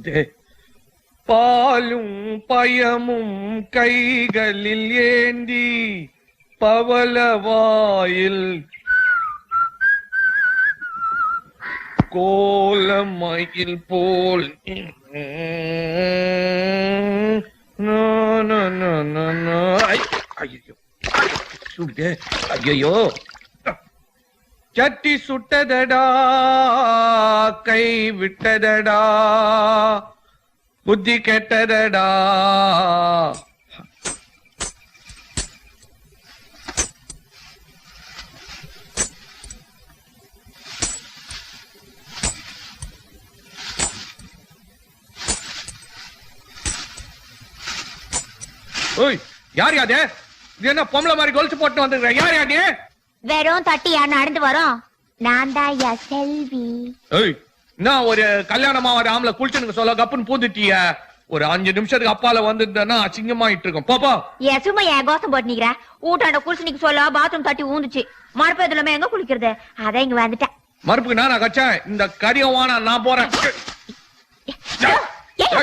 வருதே. பாலும் பயமும் கைகளில் ஏந்தி பவளவாயில் கோலமயில் போல் ஐயோ சட்டி சுட்டதடா கை விட்டதடா புத்தி கெட்டதடா. யார் யாரு? இது என்ன பொம்பளை மாதிரி கொலுசு போட்டு வந்துருக்க? யார் யாரு? வெறும் தட்டியா நடந்து வரோம். நான் தான் செல்வி. நான் ஒரு கல்யாணமா ஒரு ஆம்பளை குளிச்சுன்னு சொல்ல கப்புன்னு பூந்துட்டிய. ஒரு 5 நிமிஷத்துக்கு அப்பால வந்துட்டேன்னா அசிங்கமாயிட்டு இருக்கும். பாப்பா சும்மா என் கோசம் போட்டு நிக்கிற. ஊட்டாண்ட குளிச்சுனிக்கு சொல்ல பாத்ரூம் தட்டி ஊந்துச்சு. மறுப்பு எதுலமே எங்க குளிக்கிறது? அதான் இங்க வந்துட்டேன். மறுப்புக்கு நானா கச்சேன்? இந்த கரியவானா நான் போறேன்.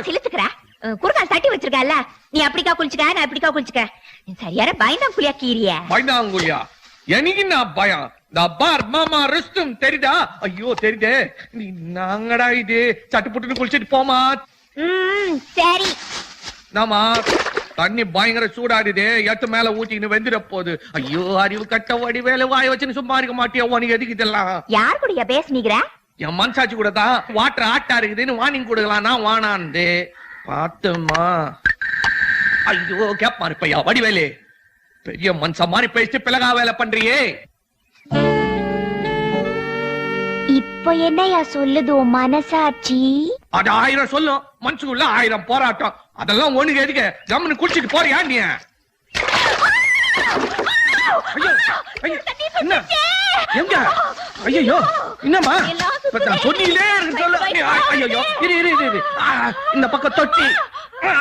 சிலுத்துக்கிற குறுக்கால் தட்டி வச்சிருக்கல. நீ அப்படிக்கா குளிச்சுக்க, நான் அப்படிக்கா குளிச்சுக்க. சரியான பயந்தாங்குழியா கீரிய. பயந்தாங்குழியா? எனக்கு நான் பயம். மாமா ரெஸ்டும் தெரியுதா? ஐயோ தெரியுதே. நாங்கடா இது சட்டு புட்டுன்னு குளிச்சுட்டு போமா. சரி நாமா தண்ணி பயங்கர சூடாடுதே. எத்து மேல ஊட்டின்னு வெந்துட போகுது. ஐயோ அறிவு கட்ட வடி வேலை வாய வச்சுன்னு சும்மா இருக்க மாட்டியா? உனக்கு எதுக்கு இதெல்லாம்? யார் கூடயா பேசுனீங்க? என் மனசாட்சி கூட தான். வாட்டர் ஆட்டா இருக்குதுன்னு வார்னிங் கொடுக்கலாம். நான் வானான்னு பாத்துமா. ஐயோ கேப்பா இருப்பையா வடிவேலு. பெரிய மனுஷ மாதிரி பேசி பிளகா வேலை பண்றியே. இப்ப என்னையா சொல்லுது மனசாட்சி? அது 1000 சொல்லும். மனசுக்குள்ள 1000 போராட்டம். அதெல்லாம் ஒண்ணுக்கு எதுக்கு? ஜம்முன்னு குடிச்சிட்டு போறியா நீ? என்ன எங்க? ஐயோ என்னம்மா சொன்னீங்களே சொல்ல. ஐயோ இரு இந்த பக்கம் தொட்டி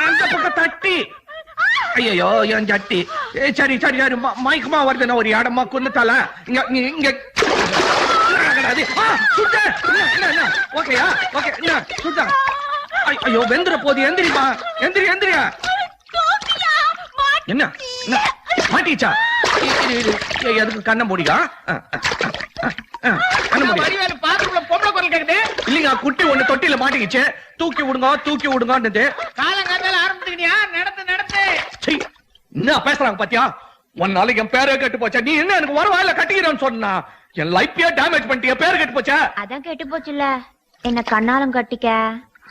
அந்த பக்கம் தட்டி. ஐயோ என் சட்டி. சரி சரி சரி மயக்கமா வருதுன்னா ஒரு இடமா குன்னத்தால இங்க இங்க. ஓகேயா? ஓகே சுத்தா. ஐயோ வெந்துற போது. எந்திரிமா எந்திரி எந்திரியா. என்ன மாட்டிச்சா? எதுக்கு கண்ண முடியா? இல்லைங்க குட்டி ஒண்ணு தொட்டில மாட்டிக்கிச்சு. தூக்கி விடுங்க தூக்கி விடுங்க. காலங்காத்தால ஆரம்பிச்சுக்கிட்டியா? நடத்து நடத்து. என்ன பேசுறாங்க பாத்தியா? ஒரு நாளைக்கு என் பேரே கெட்டு போச்சா? நீ என்ன எனக்கு வர வாயில கட்டிக்கிறேன்னு சொன்னா என் லைஃபையே டேமேஜ் பண்ணிட்டிய. பேரு கெட்டு போச்சா? அதான் கெட்டு போச்சுல. என்ன கண்ணாலம் கட்டிக்க.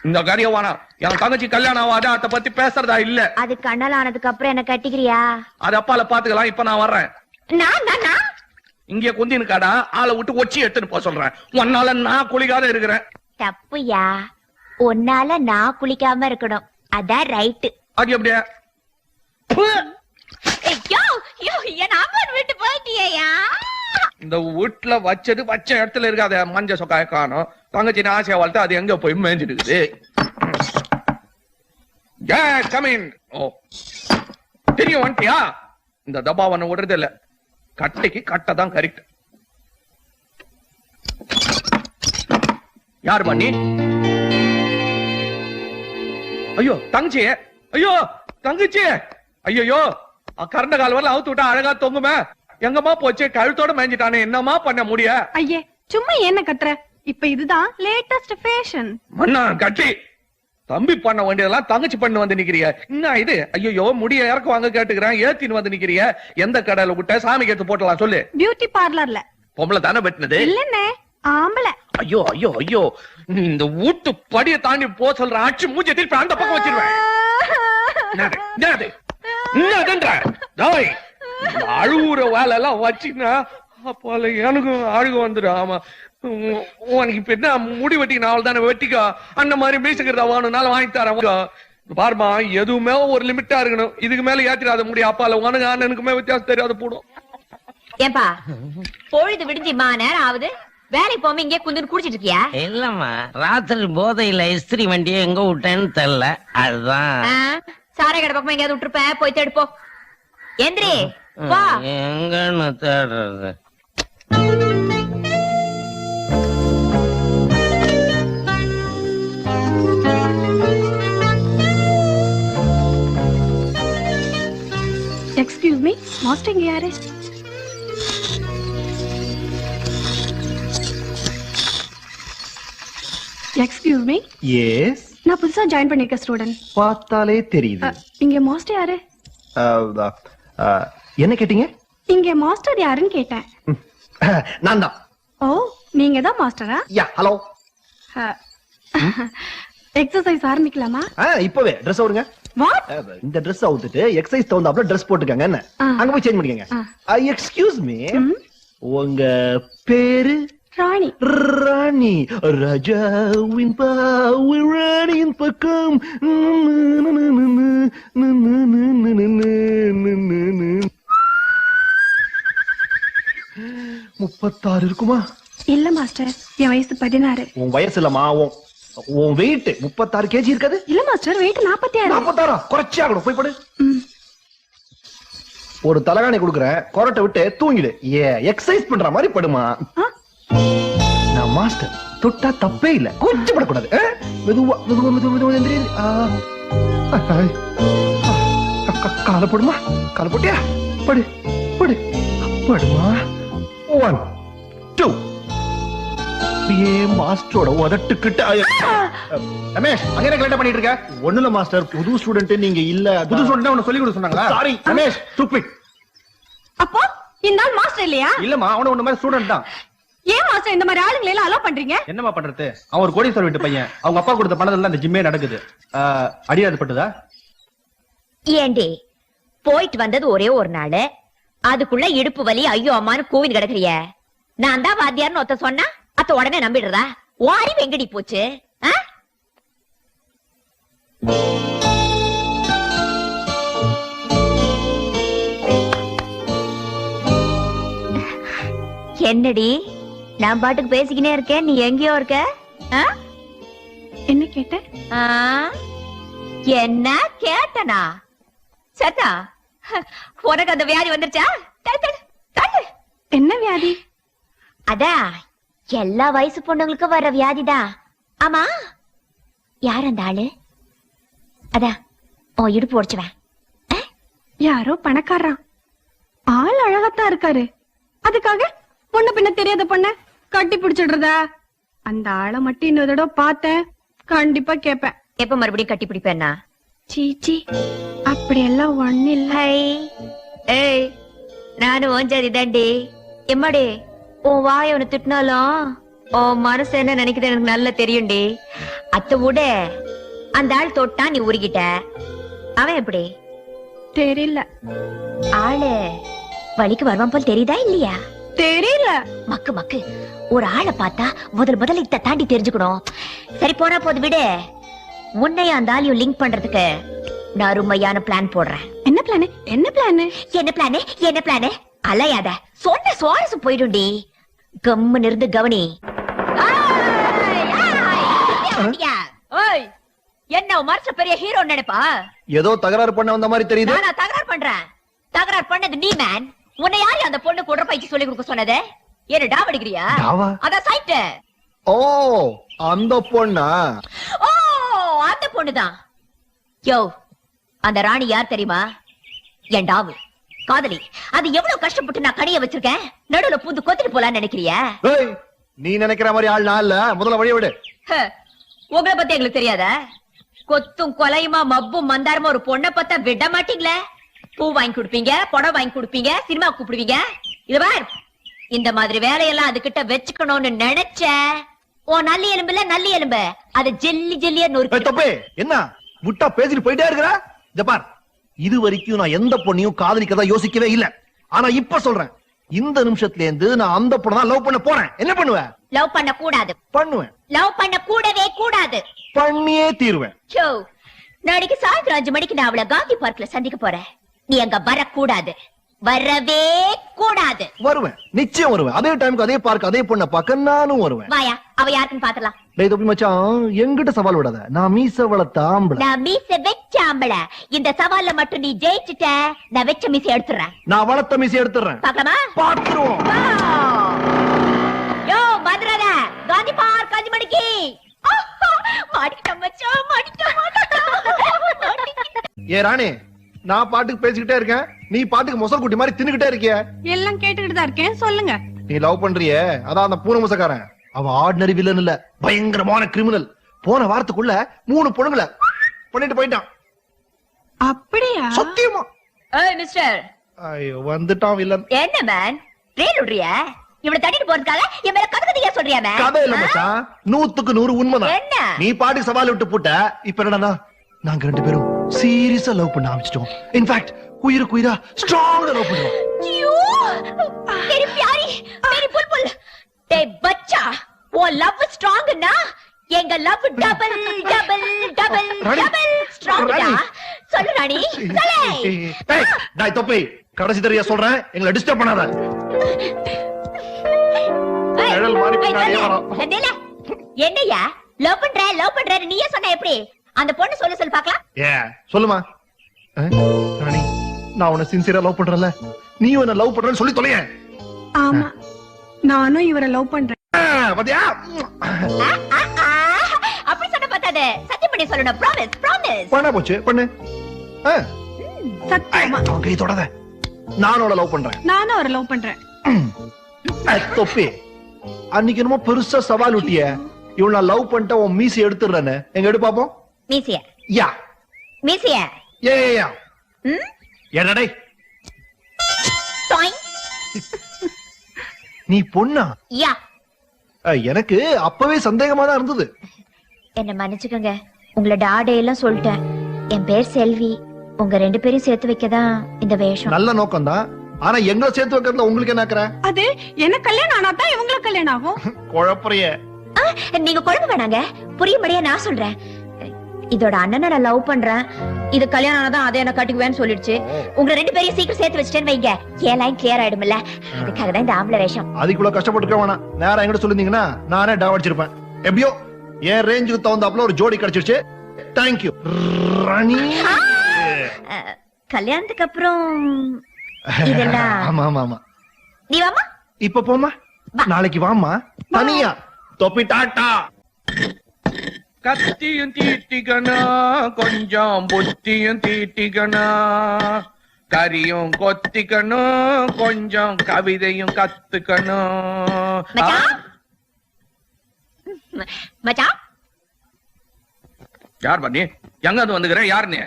இந்த காரியம் வானா. என் தங்கச்சி கல்யாணம் ஆகாத அத பத்தி பேசுறதா இல்ல. அது கண்ணால ஆனதுக்கு அப்புறம் என்ன கட்டிக்கிறியா? அது அப்பால பாத்துக்கலாம். இப்ப நான் வர்றேன். நான் இங்கே குந்தினுக்காடா ஆளை விட்டு ஒச்சி எடுத்துன்னு போக சொல்றேன். உன்னால நான் குளிக்காத இருக்கிறேன். தப்புயா. உன்னால நான் குளிக்காம இருக்கணும். அதான் ரைட்டு. அது எப்படியா? இந்த வீட்டுல வச்சது வச்ச இடத்துல இருக்காத. மஞ்ச சொக்காய காணும். தங்கச்சி ஆசையா வளர்த்து அது எங்க போய் மேய்ஞ்சிட்டு. தெரியும் வந்துட்டியா? இந்த தபாவனை விடுறது இல்ல. கட்டைக்கு கட்டதான் கரெக்ட். யார் பண்ணி? ஐயோ தங்கச்சி. ஐயோ தங்கச்சி. ஐயோ கரண்ட கால் வரல அவுத்து விட்டா அழகா தொங்குமே. எங்கம்மா போச்சு? கழுத்தோட மேஞ்சிட்டானே. என்னமா பண்ண முடிய? ஐயே சும்மா என்ன கத்துற? இப்ப இதுதான் லேட்டஸ்ட் ஃபேஷன். மண்ணா கட்டி. தம்பி பண்ண வேண்டியதெல்லாம் தங்கச்சி பண்ணு வந்து நிக்கிறிய. என்ன இது? ஐயோ முடிய இறக்கு வாங்க கேட்டுக்கிறேன். ஏத்தின்னு வந்து நிக்கிறிய. எந்த கடையில விட்ட? சாமி கேத்து போட்டலாம் சொல்லு. பியூட்டி பார்லர்ல. பொம்பளை தானே வெட்டினது? இல்லன்னே ஆம்பளை. ஐயோ ஐயோ ஐயோ நீ இந்த வீட்டு படியை தாண்டி போ சொல்ற. ஆட்சி மூஞ்ச திருப்பி அந்த பக்கம் வச்சிருவேன். அழுகுற வேலை எல்லாம் வச்சுன்னா அப்போல எனக்கும் அழுகு வந்துடும். ஆமா உனக்கு இப்ப என்ன முடி வெட்டிக்க அவள் தானே வெட்டிக்கோ. அந்த மாதிரி மீசுக்கிறதா வேணும்னாலும் வாங்கி தரேன். பாருமா எதுவுமே ஒரு லிமிட்டா இருக்கணும். இதுக்கு மேல ஏத்திராத முடியும். அப்பால உனக்கு அண்ணனுக்குமே வித்தியாசம் தெரியாத போடும். ஏன்பா பொழுது விடிஞ்சுமா நேரம் ஆகுது. வேலைக்கு போகாம இங்கே குந்து குடிச்சிட்டு இருக்கியா? இல்லம்மா ராத்திரி போதையில இஸ்திரி வண்டியை எங்க விட்டேன்னு தெரியல. அதுதான் சாரை கடை பக்கமா எங்கேயாவது விட்டுருப்ப. போய் தேடுப்போ. எந்திரி வா. எங்கன்னு தேடுறது? மாஸ்டர் இங்க யாரு? Excuse me. எஸ், நான் புதுசா ஜாயின் பண்ணிருக்க ஸ்டூடெண்ட். பார்த்தாலே தெரியுது. இங்க மாஸ்டர் யாரு? என்ன கேட்டீங்க? இங்க மாஸ்டர் யாருன்னு கேட்டேன். நான் தான். ஓ, நீங்க தான் மாஸ்டரா? யா, ஹலோ. எக்ஸசைஸ் ஆரம்பிக்கலாமா? இப்பவே ட்ரெஸ் அவுடுங்க. வாட்? இந்த ட்ரெஸ் அவுத்துட்டு எக்ஸசைஸ் தகுந்தாப்புல ட்ரெஸ் போட்டுக்கங்க. என்ன அங்க போய் சேஞ்ச் பண்ணிக்கங்க. எக்ஸ்கியூஸ் மீ, உங்க பேரு? ராணி. ராணி. ராஜாவின் பாவை ராணியின் பக்கம். 36 இருக்குமா? இல்ல மாஸ்டர், என் வயசு 16. உன் வயசு இல்லமா, உன் வெயிட் 36 kg இருக்காது? இல்ல மாஸ்டர், வெயிட் 46. 46 குறைச்சி ஆகணும். போய் படு. ஒரு தலகாணி கொடுக்குறேன், கொரட்டை விட்டு தூங்கிடு. எக்ஸசைஸ் பண்ற மாதிரி படுமா. நான் மாஸ்டர், தொட்டா தப்பே இல்ல. கூச்சப்படக்கூடாது. மெதுவா மெதுவா மெதுவா மெதுவா எந்திரி. காலை போடுமா. காலை போட்டியா? படு படு படுமா. 1 2 மாஸ்டரோட உதட்டுக்கிட்ட. ரமேஷ், அங்க என்ன கரெக்டா பண்ணிட்டு இருக்க? ஒண்ணுல மாஸ்டர், புது ஸ்டூடெண்ட் நீங்க இல்ல. புது ஸ்டூடெண்ட் உனக்கு சொல்லி கொடுக்க சொன்னாங்களா? Sorry Ramesh, stupid. அப்போ இந்த ஆள் மாஸ்டர் இல்லையா? இல்லம்மா, அவன ஒண்ணு மாதிரி ஸ்டூடெண்ட் தான். ஏன் மாஸ்டர் இந்த மாதிரி ஆளுங்களை எல்லாம் அலோ பண்றீங்க? என்னமா பண்றது? அவன் ஒரு கோடீஸ்வரர் வீட்டு பையன். அவங்க அப்பா கொடுத்த பணத்துல அந்த ஜிம்மே நடக்குது. அடியாது பட்டுதா? ஏண்டி போயிட்டு வந்தது ஒரே ஒரு நாள், அதுக்குள்ள இடுப்பு வலி ஐயோ அம்மான்னு கூவின் கிடக்குறிய. நான் தான் வாத்தியார்னு ஒருத்த சொன்னா அத்த உடனே நம்பிடுறா? வாரி வெங்கடி போச்சு. என்னடி நான் பாட்டுக்கு பேசிக்கினே இருக்கேன், நீ எங்கேயோ இருக்க? என்ன கேட்ட? என்ன கேட்டனா? சத்தா, உனக்கு அந்த வியாதி வந்துருச்சா? என்ன வியாதி? அதான் எல்லா வயசு பொண்ணுங்களுக்கும் வர வியாதிதான். ஆமா, யார் அந்த ஆளு? அதான் உன் இடுப்பு உடைச்சுவேன். யாரோ பணக்காரன். ஆள் அழகாத்தான் இருக்காரு, அதுக்காக பொண்ணு பின்ன தெரியாத பொண்ண கட்டி பிடிச்சிடுறதா? அந்த ஆளை மட்டும் இன்னொரு தடவை பார்த்தேன், கண்டிப்பா கேப்பேன். எப்ப மறுபடியும் கட்டி பிடிப்பேன்னா? சீச்சி, அப்படி எல்லாம் ஒண்ணு இல்ல. ஏய், நானும் ஓஞ்சாதி தாண்டி. எம்மாடி, உன் வாய் ஒண்ணு திட்டினாலும் உன் மனசு என்ன நினைக்குது எனக்கு நல்லா தெரியும்டி. அத்த விட அந்த ஆள் தொட்டா நீ உருகிட்ட. அவன் எப்படி? தெரியல. ஆளு வலிக்கு வருவான் போல் தெரியுதா இல்லையா? தெரியல. மக்கு மக்கு, ஒரு ஆளை பார்த்தா முதல்ல இத தாண்டி தெரிஞ்சுக்கணும். சரி போனா போது விடு. உன்னைய அந்த ஆளையும் லிங்க் பண்றதுக்கு நான் அருமையான பிளான் போடுறேன். என்ன பிளான்? என்ன பிளான்? என்ன பிளான்? என்ன பிளான்? அலையாத, சொன்ன சுவாரசம் போயிடும்டி. கம்முன்னு இருந்து கவனி. என்ன மனசுல பெரிய ஹீரோ நினைப்பா? ஏதோ தகராறு பண்ண வந்த மாதிரி தெரியுது. நான் தகராறு பண்றேன்? தகராறு பண்ணது நீ மேன். உன்னை யாரு அந்த பொண்ணு குடுற பைக்கு சொல்லி கொடுக்க சொன்னது? என்ன டாவ் அடிக்கிறியா? அதான் சைட்டு. ஓ, அந்த பொண்ணா? ஓ, அந்த பொண்ணுதான். யோ, அந்த ராணி யார் தெரியுமா? என் டாவு காதலி. அது எவ்வளவு கஷ்டப்பட்டு நான் கடைய வச்சிருக்கேன். நடுவுல பூந்து கொத்திட்டு போலான்னு நினைக்கிறியா? நீ நினைக்கிற மாதிரி ஆள் நான் இல்ல. முதல்ல வழிய விடு. உங்களை பத்தி எங்களுக்கு தெரியாத? கொத்தும் கொலையுமா மப்பும் மந்தாரமா ஒரு பொண்ணை பார்த்தா விட மாட்டீங்களே. பூ வாங்கி கொடுப்பீங்க, புடவை வாங்கி கொடுப்பீங்க, சினிமா கூப்பிடுவீங்க. இது பார், இந்த மாதிரி வேலையெல்லாம் அதுகிட்ட வச்சுக்கணும்னு நினைச்ச ஓ நல்லி எலும்புல நல்லி எலும்பு அது ஜெல்லி ஜெல்லியா நொறுக்கு. தப்பே என்ன முட்டா பேசிட்டு போயிட்டே இருக்கிற? இந்த பார், இது வரைக்கும் நான் எந்த பொண்ணையும் காதலிக்கதான் யோசிக்கவே இல்ல. ஆனா இப்ப சொல்றேன், இந்த நிமிஷத்துல இருந்து நான் அந்த பொண்ணை தான் லவ் பண்ண போறேன். என்ன பண்ணுவேன்? லவ் பண்ண கூடாது. பண்ணுவேன். லவ் பண்ண கூடவே கூடாது. பண்ணியே தீருவேன். நாளைக்கு சாயந்தரம் 5 மணிக்கு நான் அவளை காந்தி பார்க்ல சந்திக்க போறேன். நீ அங்க வரக்கூடாது, வரவே கூடாது. வருவேன், நிச்சயம் வருவேன். அதே டைமுக்கு அதே பார்க்க அதே பொண்ணை பார்க்க நானும் வருவேன். வாயா, அவ யாருன்னு பாத்தலாம். டேய் தொப்பி மச்சான், என்கிட்ட சவால் விடாத. நான் மீச வளர்த்த ஆம்பளை. நான் மீச வெச்ச ஆம்பளை. இந்த சவால்ல மட்டும் நீ ஜெயிச்சுட்ட, நான் வெச்ச மீச எடுத்துறேன். நான் வளர்த்த மீச எடுத்துறேன். பாக்கலாமா? பாத்துருவோம். யோ மதுரல, காந்தி பார்க் 5 மணிக்கு. மாடிக்கிட்ட மச்சான், மாடிக்கிட்ட. ஏ ராணி, நான் பாட்டுக்கு பேசிக்கிட்டே இருக்கேன், நீ பாட்டுக்கு மொசல் குட்டி மாதிரி தின்னுகிட்டே இருக்கிய. எல்லாம் கேட்டுக்கிட்டு தான் இருக்கேன், சொல்லுங்க. நீ லவ் பண்றியே, அதான் அந்த பூனை முசக்காரன். அவ ஆர்டினரி வில்லன் இல்ல, பயங்கரமான கிரிமினல். போன வாரத்துக்குள்ள 3 பொண்ணுங்களை பண்ணிட்டு போயிட்டான். அப்படியா? சத்தியமா. ஏய் மிஸ்டர், ஐயோ வந்துட்டான் வில்லன். என்ன மேன் ரேல் விடுறியா? இவனை தட்டிட்டு போறதுக்காக என் மேல கதை சொல்றியா மேன்? கதை இல்ல மச்சான், 100க்கு 100 உண்மைதான். என்ன? நீ பாட்டுக்கு சவால் விட்டு போட்ட. இப்ப என்னன்னா நாங்க 2 பேரும் சீரியஸா லவ் பண்ண ஆரம்பிச்சிட்டோம். இன்ஃபேக்ட் உயிருக்கு உயிரா ஸ்ட்ராங்கா லவ் பண்றோம். ஐயோ मेरी प्यारी मेरी बुलबुल டேய் பச்சா, உன் லவ் ஸ்ட்ராங்னா எங்க love double double double double ஸ்ட்ராங்கா. சொல்லு ராணி, சொல்லு. ஏய் டேய் தொப்பி, கடைசி தடவையா சொல்றேன், எங்களை டிஸ்டர்ப் பண்ணாத. நிழல் மாதிரி பின்னாடியே வரோம். என்னையா லவ் பண்ற நீயே சொன்ன எப்படி? அந்த பொண்ணு சொல்லு பார்க்கலாம். சொல்லுமா. ராணி, நான் உன்னை சின்சியரா லவ் பண்றேன்ல, நீயும் என்ன லவ் பண்றேன்னு சொல்லி தொலைய. ஆமா, நானும் இவரை லவ் பண்றேன். பாத்தியா? அப்படி சொன்ன பார்த்தாத, சத்தியம் பண்ணி சொல்லணும். Promise promise. பண்ண போச்சு, பண்ணு. சத்தியமா அவன் கை தொடாத. நானோட லவ் பண்றேன். நானும் அவரை லவ் பண்றேன். தொப்பி, அன்னைக்கு என்னமோ பெருசா சவால் விட்டிய, இவள் நான் லவ் பண்ணிட்ட உன் மீசி எடுத்துடுறேன்னு. எங்க எடு பாப்போம். மீசிய யா மீசிய ஏ என்னடே டாய். நீ பொண்ணா? யா. எனக்கு அப்பவே சந்தேகமா தான் இருந்தது. என்ன மன்னிச்சுக்கோங்க, உங்களை டாடே எல்லாம் சொல்லிட்டேன். என் பேர் செல்வி. உங்க 2 பேரையும் சேர்த்து வைக்கதான் இந்த வேஷம். நல்ல நோக்கம் தான், ஆனா எங்களை சேர்த்து வைக்கிறதுல உங்களுக்கு என்ன ஆக்குற? அது எனக்கு கல்யாணம் ஆனாதான் இவங்களுக்கு கல்யாணம் ஆகும். குழப்பறிய. நீங்க குழம்பு வேணாங்க, புரியும்படியா நான் சொல்றேன். இதோட அண்ணனை நான் லவ் பண்றேன். இது கல்யாணம் ஆனதான் அதை என்ன கட்டிக்குவேன்னு சொல்லிடுச்சு. உங்க 2 பேரையும் சீக்கிரம் சேர்த்து வச்சுட்டேன்னு வைங்க, என் லைன் கிளியர் ஆயிடும்ல. அதுக்காக தான் இந்த ஆம்பளை வேஷம். அதுக்குள்ள கஷ்டப்பட்டுக்க வேணாம். நேரம் எங்கிட்ட சொல்லிருந்தீங்கன்னா நானே டாவ் அடிச்சிருப்பேன். எப்படியோ என் ரேஞ்சுக்கு தகுந்தாப்புல ஒரு ஜோடி கிடைச்சிருச்சு. தேங்க்யூ ராணி. கல்யாணத்துக்கு அப்புறம் இதெல்லாம். ஆமா ஆமா ஆமா. நீ வாமா. இப்ப போமா, நாளைக்கு வாமா. தனியா. தொப்பி டாட்டா. கத்தியும் தீட்டிக்கணும், கொஞ்சம் புத்தியும் தீட்டிக்கணும், கரியும் கொத்திக்கணும், கொஞ்சம் கவிதையும் கத்துக்கணும். மச்சான் மச்சான். யார் பண்ணி எங்க அது வந்துக்கிறேன்? யாரு நீ?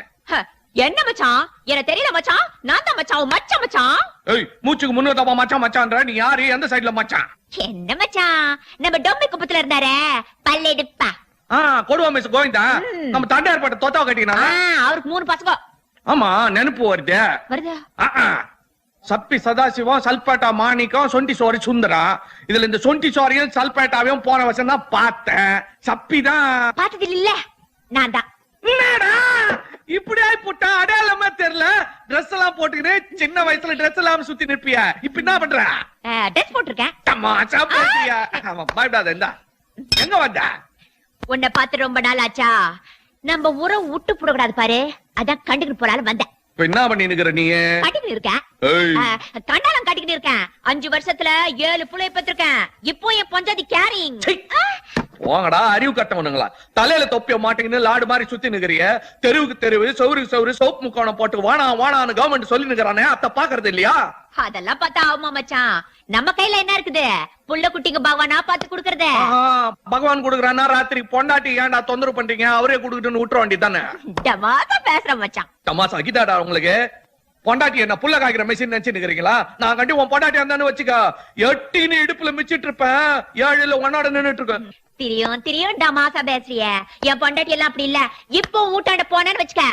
என்ன மச்சான்? எனக்கு தெரியல மச்சான். நான் தான் மச்சான், மச்சான் மச்சான். ஏய், மூச்சுக்கு முன்னூத்தப்பா மச்சான் மச்சான்ற. நீ யாரு? எந்த சைடுல மச்சான்? என்ன மச்சான், நம்ம டொம்பி குப்பத்துல இருந்தாரே பல்லெடுப்பா. கொடுவா மிஸ் கோவிந்தா, நம்ம தண்டையார் பட்ட தோத்தாவ கட்டினா. அவருக்கு 3 பசங்க. ஆமா, நெனப்பு வருது. வருதா? சப்பி சதாசிவம், சல்பேட்டா மாணிக்கம், சொண்டி சோரி சுந்தரா. இதுல இந்த சொண்டி சோரியும் சல்பேட்டாவையும் போன வருஷம் தான் பார்த்தேன். சப்பி தான் பார்த்தது இல்ல. நான் தான். என்னடா இப்படி ஆயி போட்டா? அடையாளமா தெரியல. டிரெஸ் எல்லாம் போட்டுக்கிட்டு சின்ன வயசுல டிரெஸ் எல்லாம் சுத்தி நிற்பியா? இப்ப என்ன பண்ற? ட்ரெஸ் போட்டிருக்கேன். தமாஷா போட்டியா? பயப்படாத. இந்த எங்க வந்த? உன்னை பார்த்து ரொம்ப நாள் ஆச்சா. நம்ம உரம் விட்டு போடக்கூடாது பாரு, அதான் கண்டுக்கிட்டு போறாலும் வந்தேன். இப்ப என்ன பண்ணி நிக்கிற நீ? கட்டிக்கிட்டு இருக்கேன். கண்டாலம் கட்டிக்கிட்டு இருக்கேன். 5 வருஷத்துல 7 புள்ளைய பெற்றிருக்கேன். இப்போ என் பஞ்சாதி கேரிங். போங்கடா அறிவு கட்டவனுங்களா. தலையில தொப்பிய மாட்டீங்கன்னு லாடு மாதிரி சுத்தி நிக்கிறிய. தெருவுக்கு தெருவு, சௌருக்கு சௌரு, சோப்பு முக்கோணம் போட்டு வானா வானான்னு கவர்மெண்ட் சொல்லி நிக்கிறானே, அத பாக்குறது இல்லையா? அதெல்லாம் பார்த்தா ஆகுமா மச்சான்? நம்ம கையில என்ன இருக்குது? புள்ள குட்டிக்கு பகவானா பாத்து குடுக்கறதே. பகவான் குடுக்கறானா? ராத்திரி பொண்டாட்டி ஏன்டா தொந்தரவு பண்றீங்க? அவரே குடுக்கட்டுன்னு விட்டுற வேண்டியதானே. தமாசா பேசுற மச்சான். தமாசா கிட்டாடா உங்களுக்கு? பொண்டாட்டி என்ன புள்ள காய்க்கிற மெஷின் நினைச்சு நிக்கிறீங்களா? நான் கண்டி உன் பொண்டாட்டி இருந்தான்னு வச்சுக்க, 8 இடுப்புல மிச்சிட்டு இருப்பேன், 7 உன்னோட நின்னுட்டு இருக்கேன். திரியும் திரியும் டமாசா பேசுறிய. என் பொண்டாட்டி எல்லாம் அப்படி இல்ல. இப்போ ஊட்டாண்ட போனேன்னு வச்சுக்க,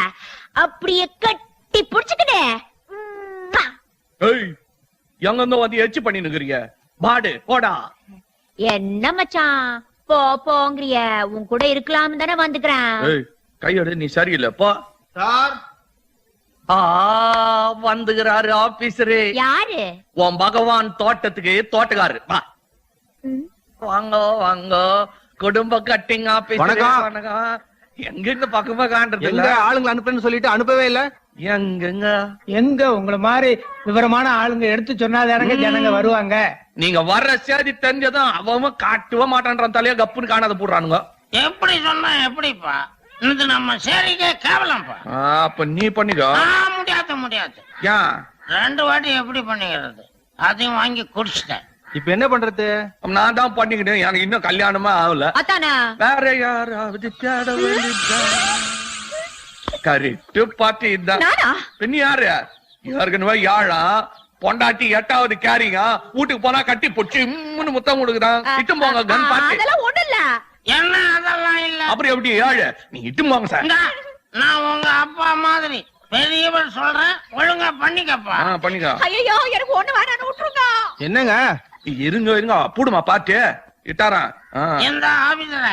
அப்படியே கட்டி புடிச்சுக்கிட்டு. எங்க இருந்தோ வந்து எச்சு பண்ணி நிக்கிறீங்க. பாடு போடா. என்ன மச்சான் போ போங்கறிய? உன் கூட இருக்கலாம் தானே வந்துக்கிறேன். கையோடு நீ சரியில்லை போ. சார் வந்துகிறாரு ஆபீசரு. யாரு? உன் பகவான் தோட்டத்துக்கு தோட்டக்காரரு. வா வாங்க வாங்க. குடும்ப கட்டிங் ஆபீஸ். வணக்கம். எங்க இந்த பக்கமா காண்றது இல்ல. ஆளுங்க அனுப்புன்னு சொல்லிட்டு அனுப்பவே இல்ல. எங்க எங்க உங்களை மாதிரி விவரமான ஆளுங்க எடுத்து சொன்னாதானங்க ஜனங்க வருவாங்க. நீங்க வர்ற சேதி தெரிஞ்சதும் அவன் காட்டுவ மாட்டான்றான். தலையா கப்புன்னு காணாத போடுறானுங்க. எப்படி சொன்னா எப்படிப்பா? இது நம்ம சரிக்கே கேவலம்ப்பா. அப்ப நீ பண்ணிக்கோ. முடியாது முடியாது. ஏன் 2 வாட்டி எப்படி பண்ணிக்கிறது? அதையும் வாங்கி குடிச்சிட்டேன். இப்ப என்ன பண்றது? நான் தான் பண்ணிக்கிட்டேன், எனக்கு இன்னும் கல்யாணமே ஆகல. அத்தானா வேற யாராவது தேட வேண்டியதா? கரெக்ட் பாட்டி இதான். நானா? பின்ன யாரு? ஏற்கனவே யாழா பொண்டாட்டி 8வது கேரிங்க, வீட்டுக்கு போனா கட்டி பொச்சு முத்தம் கொடுக்குறான். இட்டும் போங்க கன் பாட்டி. அதெல்லாம் ஒண்ணு இல்ல. என்ன அதெல்லாம் இல்ல. அப்புறம் எப்படி ஏழு? நீ இட்டும் போங்க சார். இந்தா, நான் உங்க அப்பா மாதிரி பெரியவர் சொல்றேன், ஒழுங்கா பண்ணிக்கப்பா. பண்ணிக்கோ. ஐயோ எனக்கு ஒண்ணு வேணான்னு விட்டுருங்க. என்னங்க? இருங்க பூடுமா பாட்டு இட்டாரான். எந்த ஆபீசர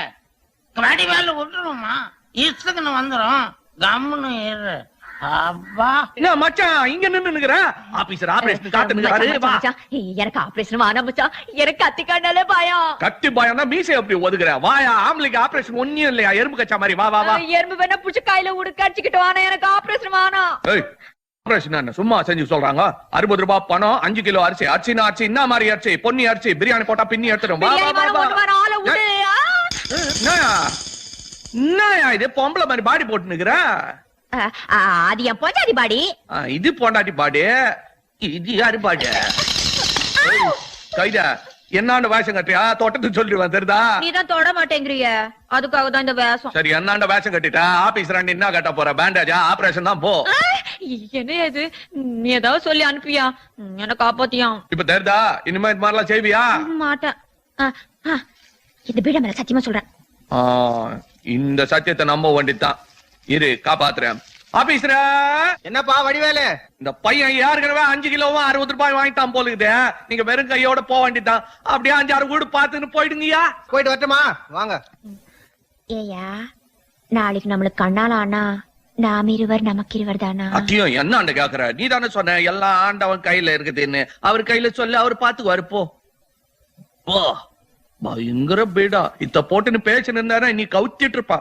வடிவேல விட்டுருமா? இஷ்டத்துக்குன்னு வந்துரும். கம்முன்னு இரு. அப்பா என்ன மச்சான் இங்க நின்னுங்கற? ஆபீசர் ஆபரேஷன் காத்து நிக்கறாரு. வா. மச்சான், எனக்கு ஆபரேஷன் வேணாம் மச்சான். எனக்கு கத்தி கண்ணாலே பயம். கத்தி பயம்னா மீசை எப்படி ஒதுக்குற? வாயா, ஆம்பளைக்கு ஆபரேஷன் ஒண்ணும் இல்லையா? எறும்பு கச்சா மாதிரி. வா வா வா. எறும்பு வேணா புடிச்சு கையில உடுக்க அடிச்சுக்கிட்டு வானா, எனக்கு ஆபரேஷன் வேணாம். ஏய், ஆபரேஷன் என்ன சும்மா செஞ்சு சொல்றாங்க? 60 ரூபாய் பணம், 5 கிலோ அரிசி. அரிசினா அரிசி என்ன மாதிரி அரிசி? பொன்னி அரிசி. பிரியாணி போட்டா பின்னி எடுத்துடும். வா வா பிரியாணி வா வேணா, வா. ஒண்ணு வேணா, ஆளை விடு. என்னயா இது பொம்பளை மாதிரி பாடி போட்டு நிக்கிற? அது என் பொஞ்சாதி பாடி. இது பொண்டாட்டி பாடி, இது யாரு பாடி? கைதா என்னாண்ட வேஷம் கட்டியா? தொட்டத்து சொல்லிடுவேன் தெரியுதா? நீதான் தொட மாட்டேங்கிறிய, அதுக்காக தான் இந்த வேஷம். சரி, என்னாண்ட வேஷம் கட்டிட்டா ஆபீஸ் ராண்டி என்ன கட்ட போற? பேண்டேஜா? ஆபரேஷன் தான் போ. என்ன இது? நீ ஏதாவது சொல்லி அனுப்பியா? என்ன காப்பாத்தியா? இப்ப தெரியுதா? இனிமே இது மாதிரிலாம் செய்வியா? மாட்டேன். இந்த பீட மேல சத்தியமா சொல்றேன். இந்த சத்தியத்தை நம்ப வேண்டித்தான். இரு, காப்பாத்துறேன். ஆபீஸ்ரா, என்னப்பா வடிவேலு? இந்த பையன் ஏற்கனவே 5 கிலோவும் 60 ரூபாய் வாங்கிட்டான் போலுக்குது. நீங்க வெறும் கையோட போக வேண்டியதான். அப்படியே 5-6 வீடு பாத்துன்னு போயிடுங்கயா. போயிட்டு வரட்டுமா? வாங்க. ஏயா, நாளைக்கு நம்மளுக்கு கண்ணால ஆனா நாம் இருவர் நமக்கு இருவர் தானா? அத்தியம் என்ன ஆண்ட கேக்குற? நீ தானே சொன்ன எல்லாம் ஆண்டவன் கையில இருக்குதுன்னு. அவர் கையில சொல்லு, அவர் பாத்துக்குவாரு. போ. பயங்கர பீடா. இத்த போட்டுன்னு பேச்சு நின்றாரா நீ கவுத்திட்டு இருப்பா.